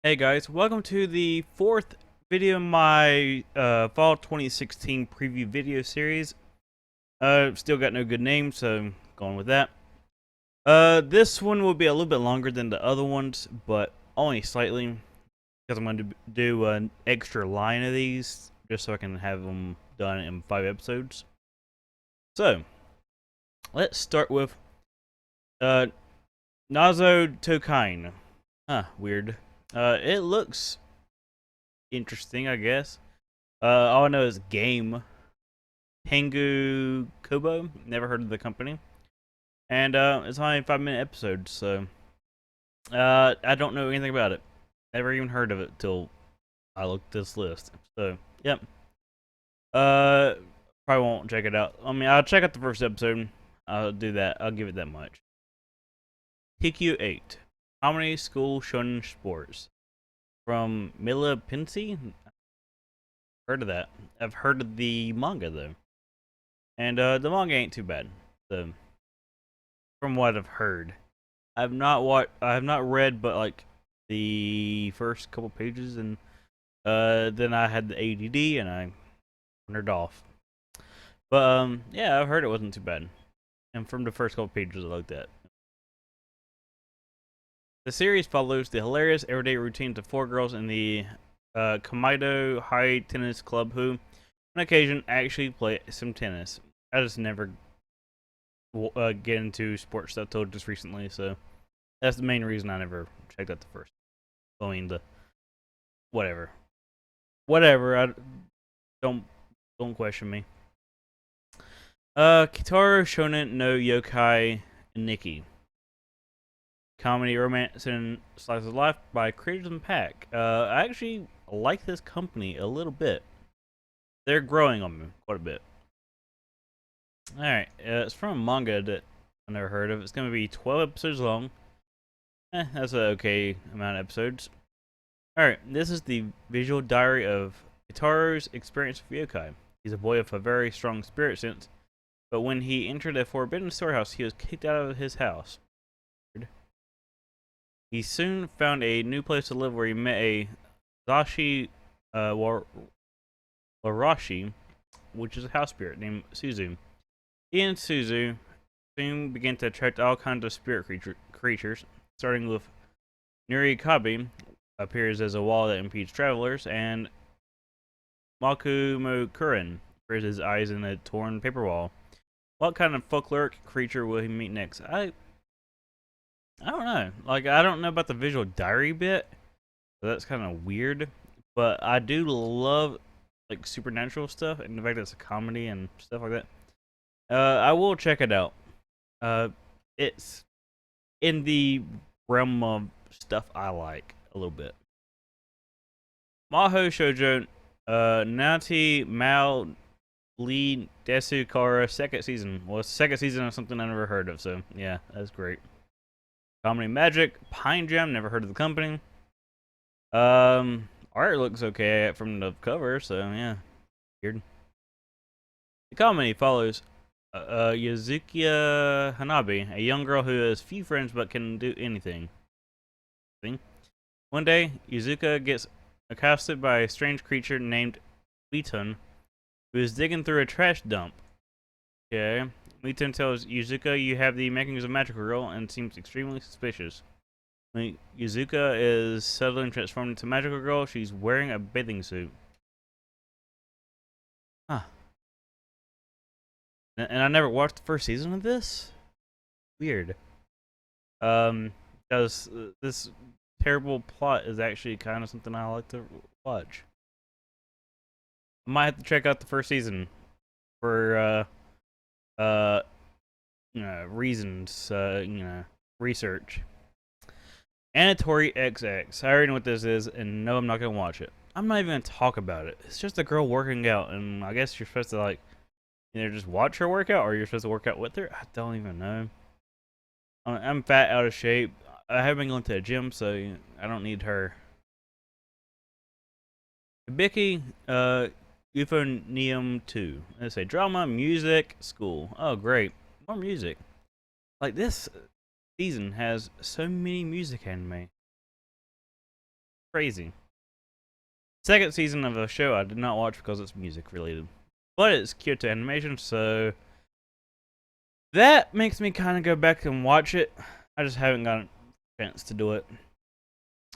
Hey guys, welcome to the fourth video in my fall 2016 preview video series. Still got no good name, so I'm going with that. This one will be a little bit longer than the other ones, but only slightly, because I'm going to do an extra line of these, just so I can have them done in 5 episodes. So, let's start with Nazotokine. Weird. It looks interesting, I guess. All I know is game. Tengu Kubo. Never heard of the company. And it's only a 5-minute episode, so I don't know anything about it. Never even heard of it till I looked at this list. So, yep. Probably won't check it out. I mean, I'll check out the first episode. I'll do that. I'll give it that much. Teekyuu 8. Comedy School Shounen Sports. From Mila Pincy? Heard of that. I've heard of the manga, though. And the manga ain't too bad. So, from what I've heard. I have not read, but like, the first couple pages, and then I had the ADD, and I wandered off. But, yeah, I've heard it wasn't too bad. And from the first couple pages I looked at. The series follows the hilarious everyday routines of 4 girls in the Keijo High Tennis Club who, on occasion, actually play some tennis. I just never get into sports stuff till just recently, so that's the main reason I never checked out the first. I mean, the whatever, I don't question me. Kiitarou Shounen no Youkai Enikki. Comedy, romance, and slice of life by Creators and Pack. I actually like this company a little bit. They're growing on me quite a bit. Alright, it's from a manga that I never heard of. It's going to be 12 episodes long. That's an okay amount of episodes. Alright, this is the visual diary of Keitarou's experience with Youkai. He's a boy with a very strong spirit sense, but when he entered a forbidden storehouse, he was kicked out of his house. He soon found a new place to live where he met a Zashi Warashi, which is a house spirit named Suzu. He and Suzu soon began to attract all kinds of spirit creatures, starting with Nurikabe, appears as a wall that impedes travelers, and Makumokuren appears his eyes in a torn paper wall. What kind of folkloric creature will he meet next? I don't know. Like, I don't know about the visual diary bit. So that's kind of weird. But I do love, like, supernatural stuff. And the fact that it's a comedy and stuff like that. I will check it out. It's in the realm of stuff I like a little bit. Mahou Shoujo, Nante, Mahou, Lee, Desu, Kara, second season. Well, it's the second season of something I never heard of. So, yeah, that's great. Comedy Magic, Pine Jam, never heard of the company. Art looks okay from the cover, so yeah, weird. The comedy follows Yuzuki Hanabi, a young girl who has few friends but can do anything. One day, Yuzuka gets accosted by a strange creature named Wheaton, who is digging through a trash dump. Okay. Wheaton tells Yuzuka you have the makings of a magical girl and seems extremely suspicious. When Yuzuka is suddenly transformed into a magical girl, she's wearing a bathing suit. Huh. And I never watched the first season of this? Weird. Because this terrible plot is actually kind of something I like to watch. I might have to check out the first season for reasons, research. Anitore XX. I already know what this is, and no, I'm not gonna watch it. I'm not even gonna talk about it. It's just a girl working out, and I guess you're supposed to, like, either just watch her work out, or you're supposed to work out with her. I don't even know. I'm fat, out of shape. I haven't been going to the gym, so I don't need her. Hibike, Euphonium 2. Let's say drama, music, school. Oh, great. More music. Like, this season has so many music anime. Crazy. Second season of a show I did not watch because it's music related. But it's Kyoto Animation, so that makes me kind of go back and watch it. I just haven't gotten a chance to do it.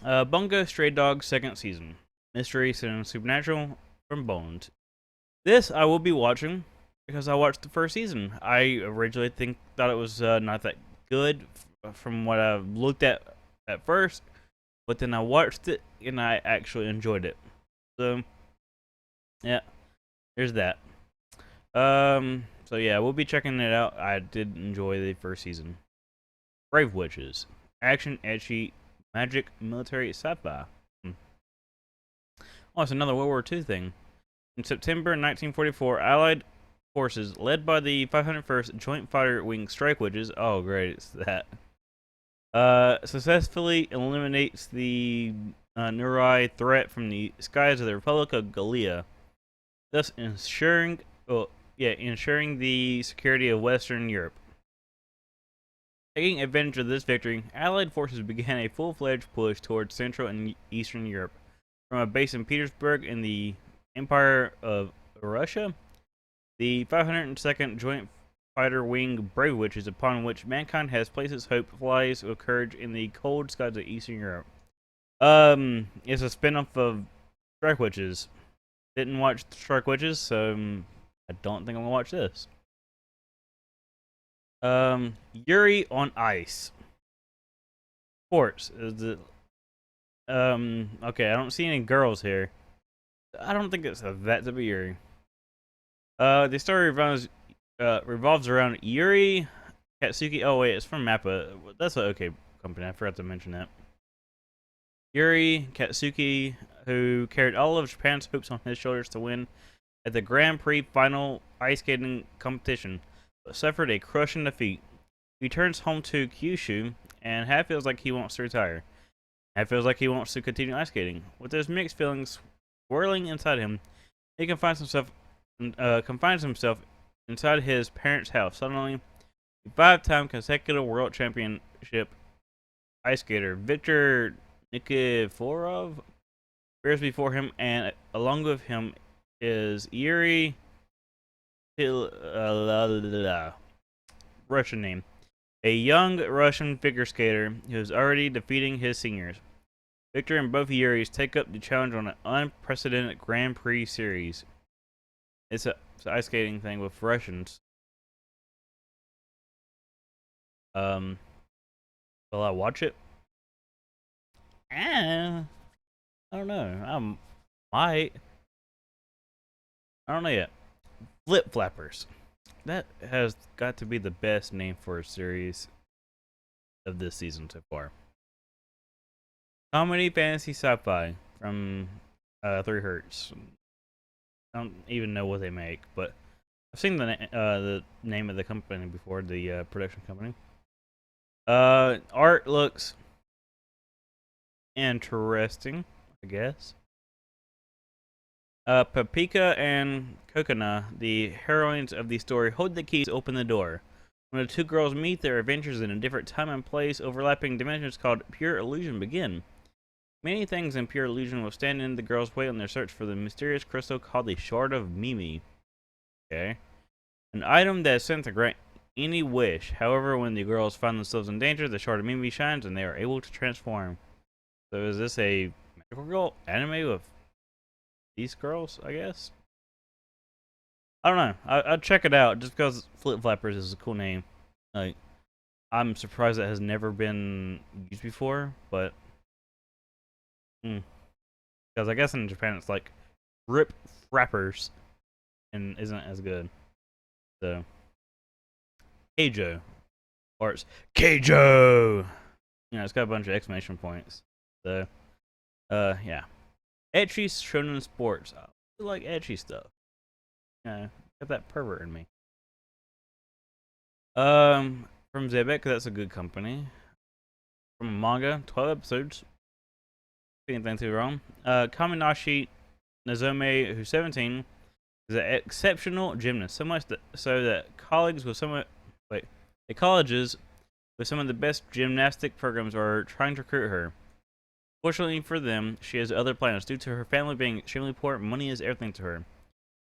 Bungo Stray Dogs second season. Mystery and Supernatural from Bones. This I will be watching because I watched the first season. I originally thought it was not that good from what I looked at first, but then I watched it and I actually enjoyed it. So yeah, there's that. So yeah, we'll be checking it out. I did enjoy the first season. Brave Witches. Action, ecchi, magic, military, sci-fi. Oh, it's another World War II thing. In September 1944, Allied forces, led by the 501st Joint Fighter Wing Strike Witches, oh great, it's that, successfully eliminates the Nurai threat from the skies of the Republic of Gallia, thus ensuring the security of Western Europe. Taking advantage of this victory, Allied forces began a full-fledged push towards Central and Eastern Europe. From a base in Petersburg in the Empire of Russia, the 502nd Joint Fighter Wing Brave Witches, upon which mankind has placed its hope, flies with courage in the cold skies of Eastern Europe. It's a spin-off of Strike Witches. Didn't watch Strike Witches, so I don't think I'm gonna watch this. Yuri on Ice. Sports is it? Okay, I don't see any girls here. I don't think it's that to be Yuri. The story revolves around Yuri, Katsuki. Oh wait, it's from Mappa. That's an okay company. I forgot to mention that. Yuri Katsuki, who carried all of Japan's hopes on his shoulders to win at the Grand Prix final ice skating competition, but suffered a crushing defeat. He returns home to Kyushu and half feels like he wants to retire. Half feels like he wants to continue ice skating. With those mixed feelings swirling inside him, he confines himself inside his parents' house. Suddenly, a 5-time consecutive world championship ice skater, Viktor Nikiforov, appears before him, and along with him is Yuri Russian name, a young Russian figure skater who is already defeating his seniors. Victor and both Yuris take up the challenge on an unprecedented Grand Prix series. It's an ice skating thing with Russians. Will I watch it? I don't know. I might. I don't know yet. Flip Flappers. That has got to be the best name for a series of this season so far. Comedy, fantasy, sci-fi from 3 Hertz. I don't even know what they make, but I've seen the name of the company before, the production company. Art looks interesting, I guess. Papika and Kokona, the heroines of the story, hold the keys to open the door. When the two girls meet, their adventures in a different time and place, overlapping dimensions called Pure Illusion begin. Many things in Pure Illusion will stand in the girls' way on their search for the mysterious crystal called the Shard of Mimi. Okay. An item that is sent to grant any wish. However, when the girls find themselves in danger, the Shard of Mimi shines and they are able to transform. So is this a magical girl anime with these girls, I guess? I don't know. I'll check it out just because Flip Flappers is a cool name. Like, I'm surprised that has never been used before, but because I guess in Japan it's like Rip Frappers and isn't as good. So Keijo, or it's Keijo. You know, it's got a bunch of exclamation points. So yeah. Ecchi Shounen Sports. I like ecchi stuff. Yeah, got that pervert in me. From Zebek, that's a good company. From a manga, 12 episodes. Anything too wrong. Kaminashi Nozomi, who's 17, is an exceptional gymnast. So much that colleges with some of the best gymnastic programs are trying to recruit her. Fortunately for them, she has other plans. Due to her family being extremely poor, money is everything to her.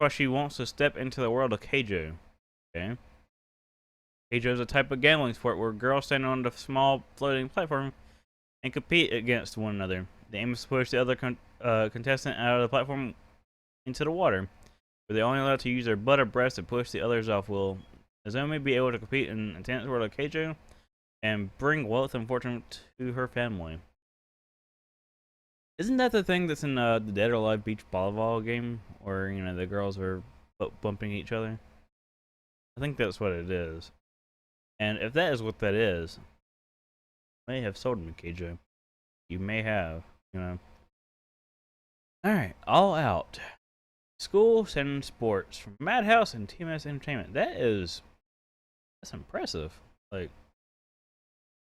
But she wants to step into the world of Keijo. Okay. Keijo is a type of gambling sport where girls stand on the small floating platform and compete against one another. The aim is to push the other contestant out of the platform into the water, where they're only allowed to use their butt or breast to push the others off. Will Azumi be able to compete in an intense world of Keijo and bring wealth and fortune to her family? Isn't that the thing that's in the Dead or Alive Beach Volleyball game, where the girls are bumping each other? I think that's what it is. And if that is what that is, you may have sold me, Keijo. You may have, Alright, All Out. Schools and sports from Madhouse and TMS Entertainment. That's impressive. Like,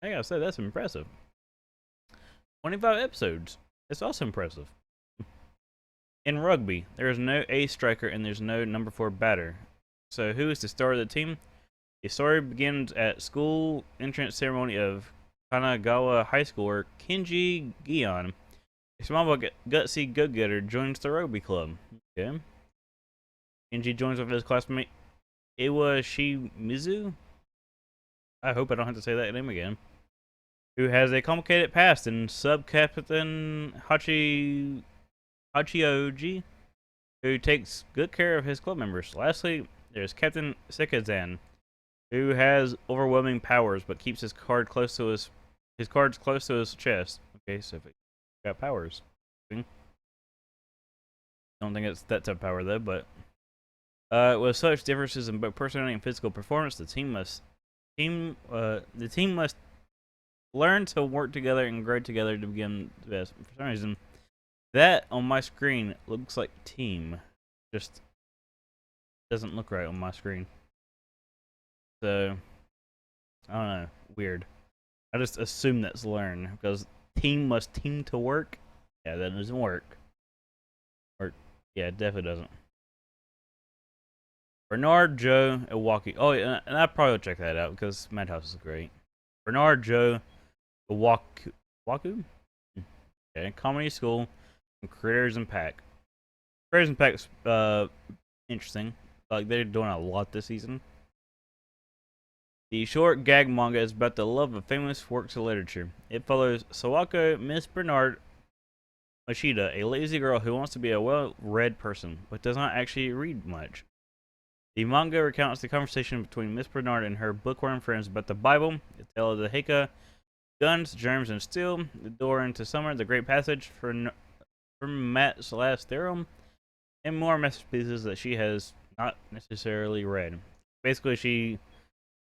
I gotta say, that's impressive. 25 episodes. It's also impressive. In rugby, there is no ace striker and there's no number 4 batter. So who is the star of the team? The story begins at school entrance ceremony of Kanagawa High School, where Kenji Gion, a small but gutsy go-getter, joins the rugby club. Okay. Kenji joins with his classmate Iwashimizu. I hope I don't have to say that name again. Who has a complicated past, and sub-captain Hachioji, who takes good care of his club members. Lastly, there's Captain Sekazan, who has overwhelming powers but keeps his cards close to his chest. Okay, so if he got powers. Don't think it's that type of power though, but with such differences in both personality and physical performance, the team must learn to work together and grow together to become the best. For some reason, that on my screen looks like team. Just doesn't look right on my screen. So, I don't know. Weird. I just assume that's learn, because team must team to work. Yeah, that doesn't work. Or, yeah, it definitely doesn't. Bernard-jou Iwaku. Oh, yeah, and I probably will check that out, because Madhouse is great. Bernard-jou Iwaku. Okay, Comedy School and Creators Impact. Creators Impact's interesting. Like, they're doing a lot this season. The short gag manga is about the love of famous works of literature. It follows Sawako Miss Bernard Mashida, a lazy girl who wants to be a well-read person, but does not actually read much. The manga recounts the conversation between Miss Bernard and her bookworm friends about the Bible, the tale of the Heike, guns, germs, and steel, the door into summer, the great passage from Matt's last theorem, and more masterpieces that she has not necessarily read. Basically, she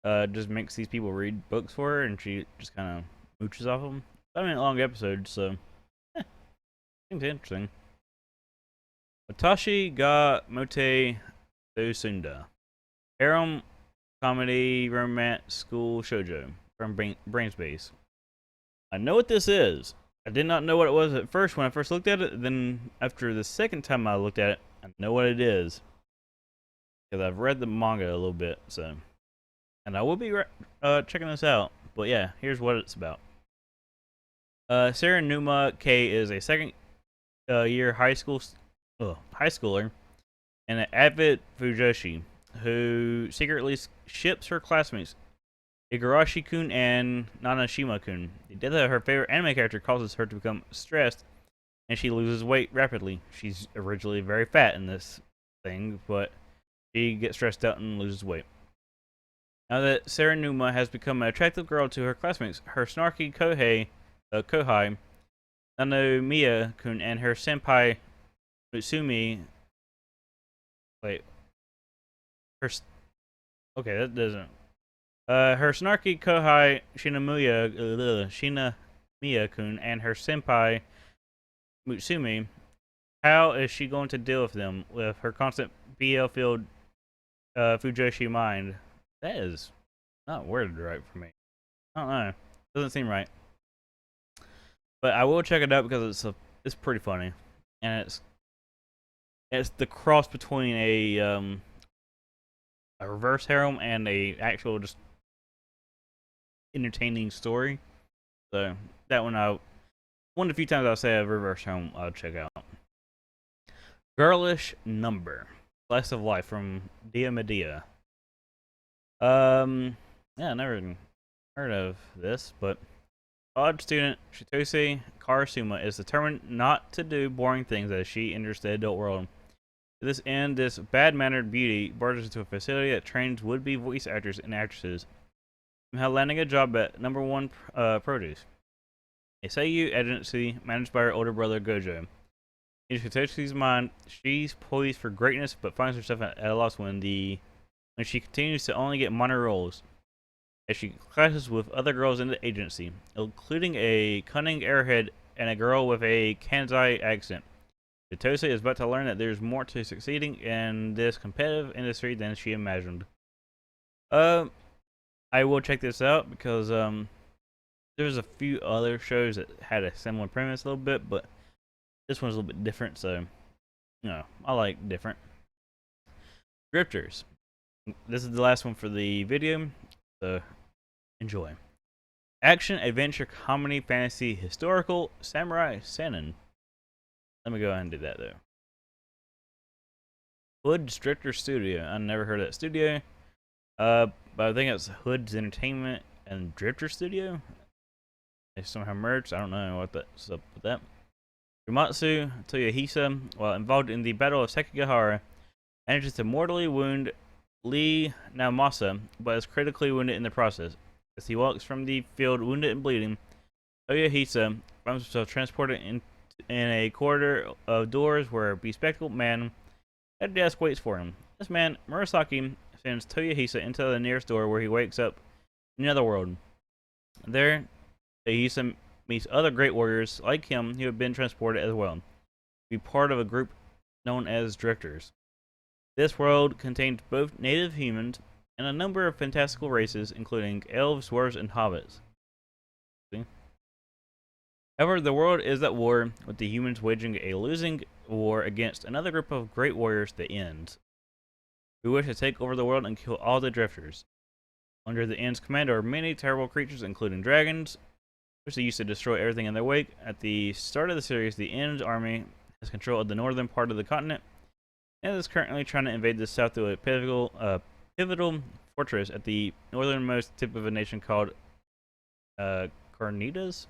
just makes these people read books for her, and she just kind of mooches off them. 5-minute long episodes, so seems interesting. Watashi ga Mote Dousunda. Harem, comedy, romance, school, shoujo from Brainspace. I know what this is. I did not know what it was at first when I first looked at it. Then after the second time I looked at it, I know what it is. Because I've read the manga a little bit, so. And I will be checking this out. But yeah, here's what it's about. Serenuma K is a second year high schooler and an avid fujoshi who secretly ships her classmates Igarashi-kun and Nanashima-kun. The death of her favorite anime character causes her to become stressed, and she loses weight rapidly. She's originally very fat in this thing, but she gets stressed out and loses weight. Now that Serenuma has become an attractive girl to her classmates, her snarky Kohai, Nanomiya-kun, and her senpai Mutsumi. Wait. Okay, that doesn't. Her snarky Kohai Shinamiya-kun and her senpai Mutsumi. How is she going to deal with them with her constant BL-filled Fujoshi mind? That is not worded right for me. I don't know. Doesn't seem right. But I will check it out because it's pretty funny, and it's the cross between a reverse harem and a actual just entertaining story. So that one one of the few times I'll say a reverse home I'll check out. Girlish Number. Slice of Life from Dia Medea. Yeah, never heard of this, but college student Shitose Karasuma is determined not to do boring things as she enters the adult world. To this end, this bad-mannered beauty barges into a facility that trains would-be voice actors and actresses, somehow landing a job at Number One Produce, a seiyuu agency managed by her older brother Gojo. In Shitosuke's mind, she's poised for greatness, but finds herself at a loss when she continues to only get minor roles, as she clashes with other girls in the agency, including a cunning airhead and a girl with a Kansai accent. Shitose is about to learn that there's more to succeeding in this competitive industry than she imagined. I will check this out because there's a few other shows that had a similar premise a little bit, but this one's a little bit different, so I like different. Drifters. This is the last one for the video, so enjoy. Action, adventure, comedy, fantasy, historical, samurai, seinen. Let me go ahead and do that though. Hood's Drifter Studio. I never heard of that studio. But I think it's Hood's Entertainment and Drifter Studio. They somehow merged. I don't know what's up with that. Uematsu Toyohisa, while involved in the Battle of Sekigahara, manages to mortally wound Lee Naomasa, but is critically wounded in the process. As he walks from the field wounded and bleeding, Toyohisa finds himself transported in a corridor of doors where a bespectacled man at a desk waits for him. This man, Murasaki, sends Toyohisa into the nearest door where he wakes up in another world. There, Toyohisa meets other great warriors like him who have been transported as well, to be part of a group known as Drifters. This world contains both native humans and a number of fantastical races, including elves, dwarves, and hobbits. However, the world is at war, with the humans waging a losing war against another group of great warriors, the Ends, who wish to take over the world and kill all the Drifters. Under the Ends' command are many terrible creatures, including dragons, which they used to destroy everything in their wake. At the start of the series, the Ends army has control of the northern part of the continent, and is currently trying to invade the south through a pivotal fortress at the northernmost tip of a nation called Carnitas.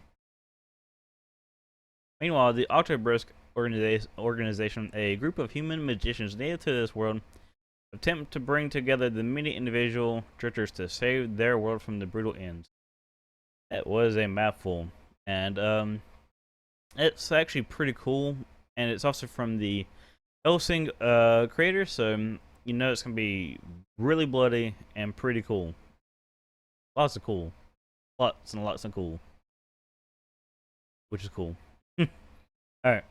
Meanwhile, the Octobrisk organization, a group of human magicians native to this world, attempt to bring together the many individual drifters to save their world from the brutal Ends. That was a mouthful, and it's actually pretty cool, and it's also from the Hellsing creator, so it's gonna be really bloody and pretty cool. Lots of cool, lots and lots of cool, which is cool. Alright.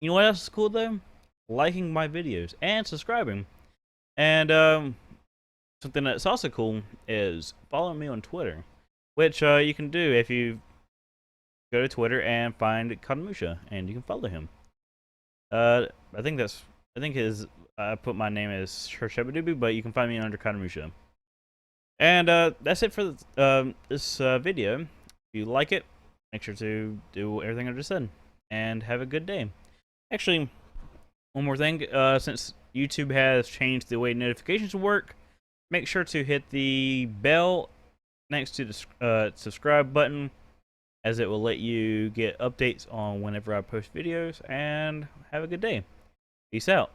You know what else is cool though? Liking my videos and subscribing. And something that's also cool is following me on Twitter, which you can do if you go to Twitter and find Kadamusha, and you can follow him. I put my name as Shabadoobie, but you can find me under Kadamusha. And that's it for this video. If you like it, make sure to do everything I just said, and have a good day. Actually, one more thing, since YouTube has changed the way notifications work, make sure to hit the bell next to the subscribe button, as it will let you get updates on whenever I post videos, and have a good day. Peace out.